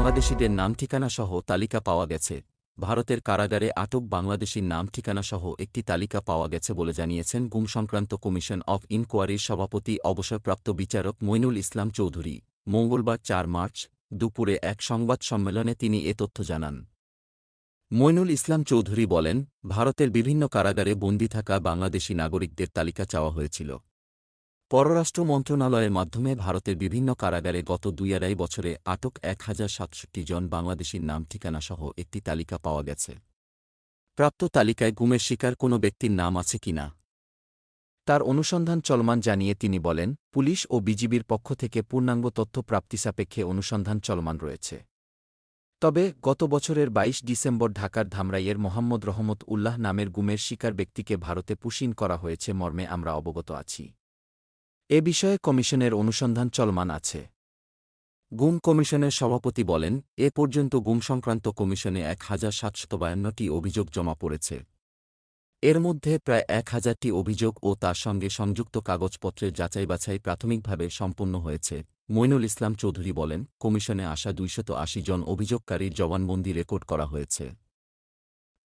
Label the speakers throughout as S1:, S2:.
S1: বাংলাদেশিদের নাম ঠিকানা সহ তালিকা পাওয়া গেছে। ভারতের কারাগারে আটক বাংলাদেশির নাম ঠিকানা সহ একটি তালিকা পাওয়া গেছে বলে জানিয়েছেন গুম সংক্রান্ত কমিশন অফ ইনকোয়ারির সভাপতি অবসরপ্রাপ্ত বিচারক মইনুল ইসলাম চৌধুরী। মঙ্গলবার ৪ মার্চ দুপুরে এক সংবাদ সম্মেলনে তিনি এ তথ্য জানান। মইনুল ইসলাম চৌধুরী বলেন, ভারতের বিভিন্ন কারাগারে বন্দী থাকা বাংলাদেশি নাগরিকদের তালিকা চাওয়া হয়েছিল। পররাষ্ট্র মন্ত্রণালয়ের মাধ্যমে ভারতের বিভিন্ন কারাগারে গত ২-২.৫ বছরে আটক ১,০৬৭ জন বাংলাদেশির নাম ঠিকানা সহ একটি তালিকা পাওয়া গেছে। প্রাপ্ত তালিকায় গুমের শিকার কোনো ব্যক্তির নাম আছে কিনা তার অনুসন্ধান চলমান জানিয়ে তিনি বলেন, পুলিশ ও বিজিবির পক্ষ থেকে পূর্ণাঙ্গ তথ্য প্রাপ্তি সাপেক্ষে অনুসন্ধান চলমান রয়েছে। তবে গত বছরের ২২ ডিসেম্বর ঢাকার ধামরাইয়ের মোহাম্মদ রহমত উল্লাহ নামের গুমের শিকার ব্যক্তিকে ভারতে পুশিন করা হয়েছে মর্মে আমরা অবগত আছি। এ বিষয়ে কমিশনের অনুসন্ধান চলমান আছে। গুম কমিশনের সভাপতি বলেন, এ পর্যন্ত গুম সংক্রান্ত কমিশনে ১,৭৫২টি অভিযোগ জমা পড়েছে। এর মধ্যে প্রায় ১,০০০টি অভিযোগ ও তার সঙ্গে সংযুক্ত কাগজপত্রের যাচাই-বাছাই প্রাথমিকভাবে সম্পন্ন হয়েছে। মইনুল ইসলাম চৌধুরী বলেন, কমিশনে আসা ২৮০ জন অভিযোগকারীর জবানবন্দি রেকর্ড করা হয়েছে।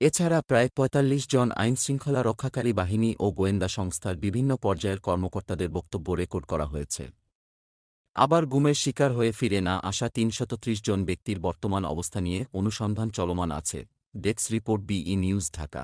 S1: এছাড়া প্রায় ৪৫ জন আইনশৃঙ্খলা রক্ষাকারী বাহিনী ও গোয়েন্দা সংস্থার বিভিন্ন পর্যায়ের কর্মকর্তাদের বক্তব্য রেকর্ড করা হয়েছে। আবার গুমের শিকার হয়ে ফিরে না আসা ৩৩০ জন ব্যক্তির বর্তমান অবস্থা নিয়ে অনুসন্ধান চলমান আছে। Desk report, BE news, Dhaka.